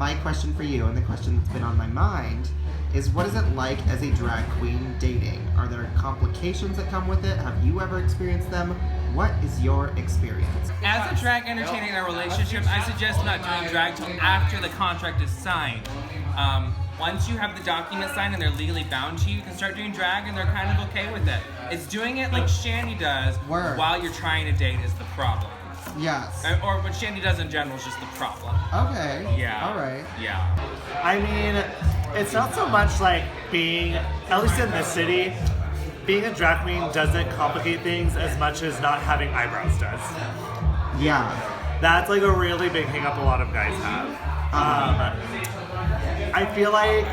my question for you, and the question that's been on my mind, is what is it like as a drag queen dating? Are there complications that come with it? Have you ever experienced them? What is your experience? As a drag entertainer in a relationship, I suggest not doing drag till after the contract is signed. Once you have the document signed and they're legally bound to you, you can start doing drag and they're kind of okay with it. It's doing it like Shandy does while you're trying to date is the problem. Yes. Or what Shandy does in general is just the problem. Okay. Yeah. All right. Yeah. I mean, it's not so much like being, at least in this city, being a drag queen doesn't complicate things as much as not having eyebrows does. Yeah. That's like a really big hang up a lot of guys have. I feel like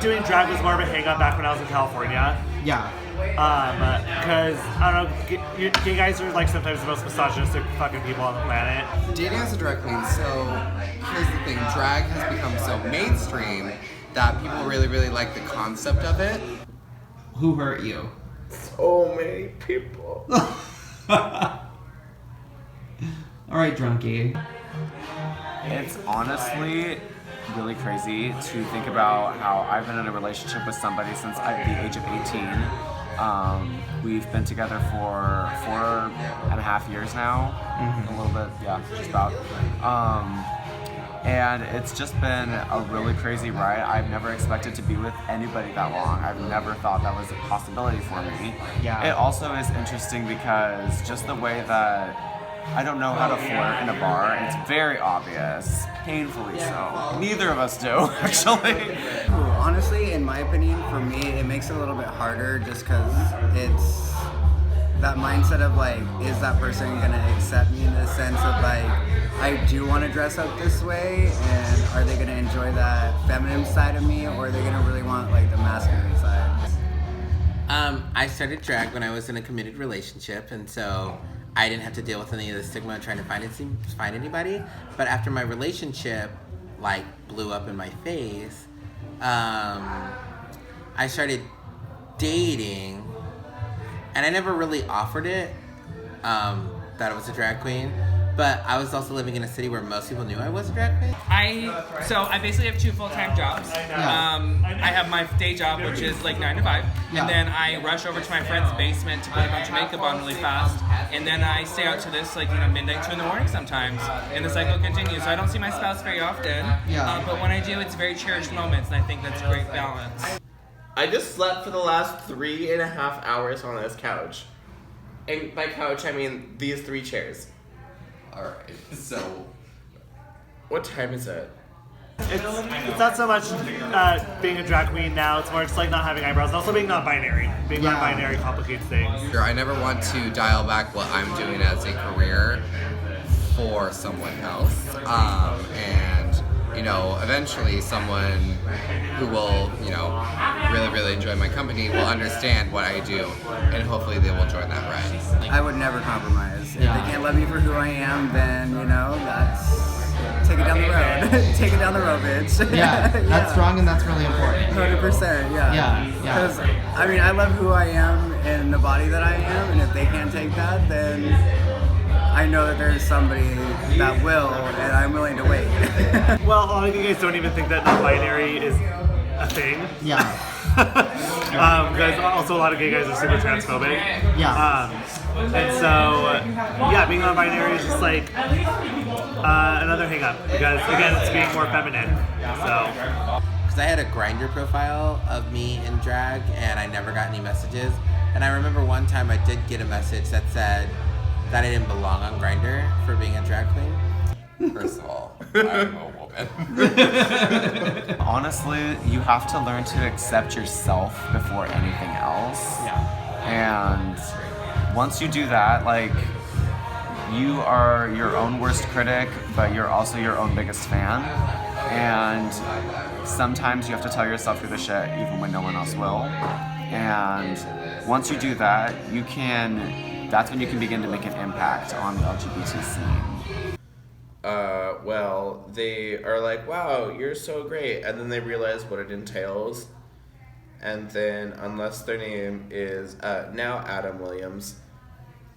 doing drag was more of a hang up back when I was in California. Yeah. Because, I don't know, gay guys are like sometimes the most misogynistic fucking people on the planet. Dating as a drag queen, so here's the thing, drag has become so mainstream that people really, really like the concept of it. Who hurt you? So many people. All right, Drunkie. It's honestly really crazy to think about how I've been in a relationship with somebody since the age of 18. We've been together for 4.5 years now, a little bit, yeah, just about. And it's just been a really crazy ride. I've never expected to be with anybody that long. I've never thought that was a possibility for me. Yeah. It also is interesting because just the way that I don't know how to flirt in a bar. It's very obvious, painfully so. Neither of us do, actually. Honestly, in my opinion, for me, it makes it a little bit harder just because it's that mindset of like, is that person gonna accept me in the sense of like, I do want to dress up this way, and are they gonna enjoy that feminine side of me, or are they gonna really want like the masculine side? I started drag when I was in a committed relationship, and so I didn't have to deal with any of the stigma of trying to find anybody. But after my relationship like blew up in my face, I started dating, and I never really offered it that I was a drag queen. But I was also living in a city where most people knew I was a drag queen. I basically have 2 full-time jobs. I have my day job, which is like 9 to 5, and then I rush over to my friend's basement to put a bunch of makeup on really fast, and then I stay out to this midnight, 2 in the morning sometimes, and the cycle continues. So I don't see my spouse very often, but when I do, it's very cherished moments, and I think that's a great balance. I just slept for the last 3.5 hours on this couch. And by couch, I mean these 3 chairs. Alright, so What time is it? It's not so much being a drag queen now, it's more just like not having eyebrows, and also being non-binary. Being non-binary complicates things. I never want to dial back what I'm doing as a career for someone else. And, eventually someone who will, really, really enjoy my company will understand what I do, and hopefully they will join that ride. I would never compromise. If they can't love me for who I am, then that's take it down the road. Take it down the road, bitch. Yeah, that's strong and that's really important. 100%, yeah. Yeah. Because, I love who I am and the body that I am, and if they can't take that, then I know that there's somebody that will, and I'm willing to wait. Well, a lot of you guys don't even think that non-binary is a thing. Yeah. Because also a lot of gay guys are super transphobic. Yeah. And so, being non-binary is just like another hang-up, because again, it's being more feminine. So. Because I had a Grindr profile of me in drag, and I never got any messages. And I remember one time I did get a message that said that I didn't belong on Grindr for being a drag queen. First of all, I'm a woman. Honestly, you have to learn to accept yourself before anything else. And once you do that, you are your own worst critic, but you're also your own biggest fan. And sometimes you have to tell yourself you're the shit even when no one else will. And once you do that, that's when you can begin to make an impact on the LGBT scene. Well, they are like, wow, you're so great. And then they realize what it entails. And then, unless their name is now Adam Williams,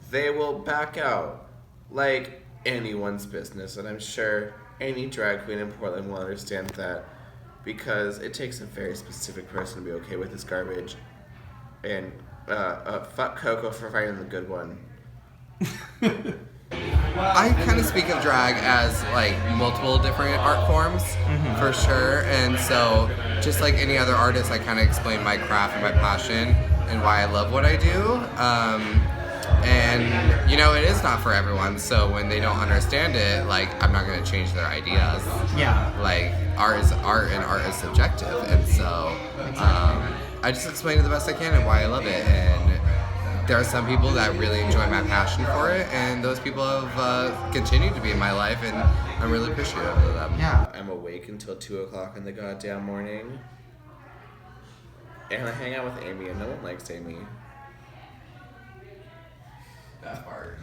they will back out like anyone's business. And I'm sure any drag queen in Portland will understand that, because it takes a very specific person to be okay with this garbage. And fuck Coco for finding the good one. I kind of speak of drag as like multiple different art forms, for sure. And so, just like any other artist, I kind of explain my craft and my passion and why I love what I do. And you know, it is not for everyone. So when they don't understand it, like, I'm not going to change their ideas. Yeah. Like, art is art, and art is subjective. And so, I just explain it the best I can and why I love it. And there are some people that really enjoy my passion for it, and those people have continued to be in my life, and I'm really appreciative of them. Yeah. I'm awake until 2 o'clock in the goddamn morning. And I hang out with Amy, and no one likes Amy. That part.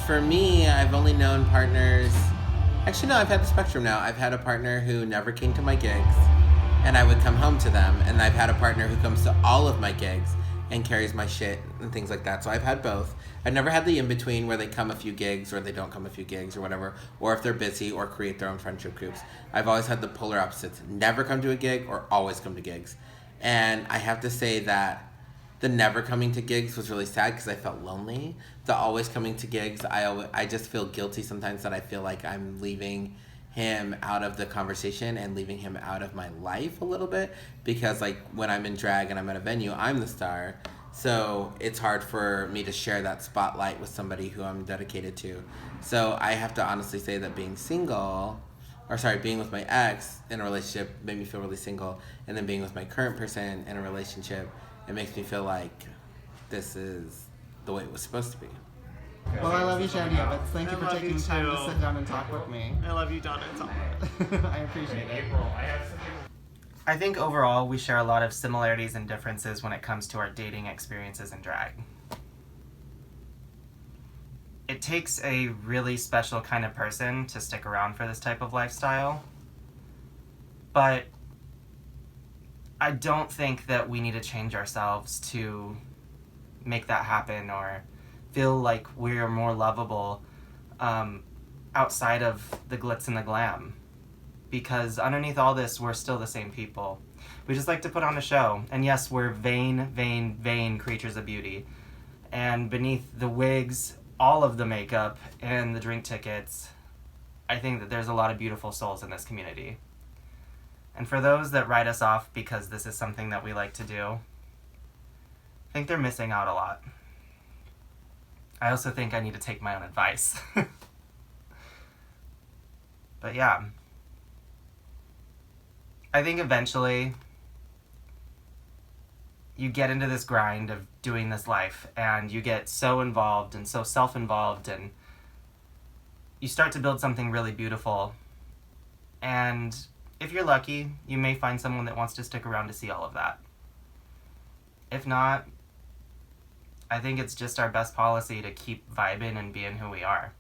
For me, I've only known partners. Actually, no, I've had the spectrum now. I've had a partner who never came to my gigs, and I would come home to them. And I've had a partner who comes to all of my gigs and carries my shit and things like that. So I've had both. I've never had the in-between where they come a few gigs or they don't come a few gigs or whatever, or if they're busy or create their own friendship groups. I've always had the polar opposites. Never come to a gig or always come to gigs. And I have to say that the never coming to gigs was really sad because I felt lonely. The always coming to gigs, I just feel guilty sometimes that I feel like I'm leaving him out of the conversation and leaving him out of my life a little bit, because like when I'm in drag and I'm at a venue, I'm the star. So it's hard for me to share that spotlight with somebody who I'm dedicated to. So I have to honestly say that being with my ex in a relationship made me feel really single, and then being with my current person in a relationship, it makes me feel like this is the way it was supposed to be. Well, I love you, Shandy Evans. Thank you I for love taking you time to too. sit down and talk with me. I love you, Donna. It's all I appreciate it. I think overall we share a lot of similarities and differences when it comes to our dating experiences in drag. It takes a really special kind of person to stick around for this type of lifestyle, but I don't think that we need to change ourselves to make that happen or feel like we're more lovable outside of the glitz and the glam. Because underneath all this, we're still the same people. We just like to put on a show. And yes, we're vain creatures of beauty. And beneath the wigs, all of the makeup, and the drink tickets, I think that there's a lot of beautiful souls in this community. And for those that write us off because this is something that we like to do, I think they're missing out a lot. I also think I need to take my own advice. But yeah. I think eventually you get into this grind of doing this life and you get so involved and so self-involved and you start to build something really beautiful. And if you're lucky, you may find someone that wants to stick around to see all of that. If not, I think it's just our best policy to keep vibing and being who we are.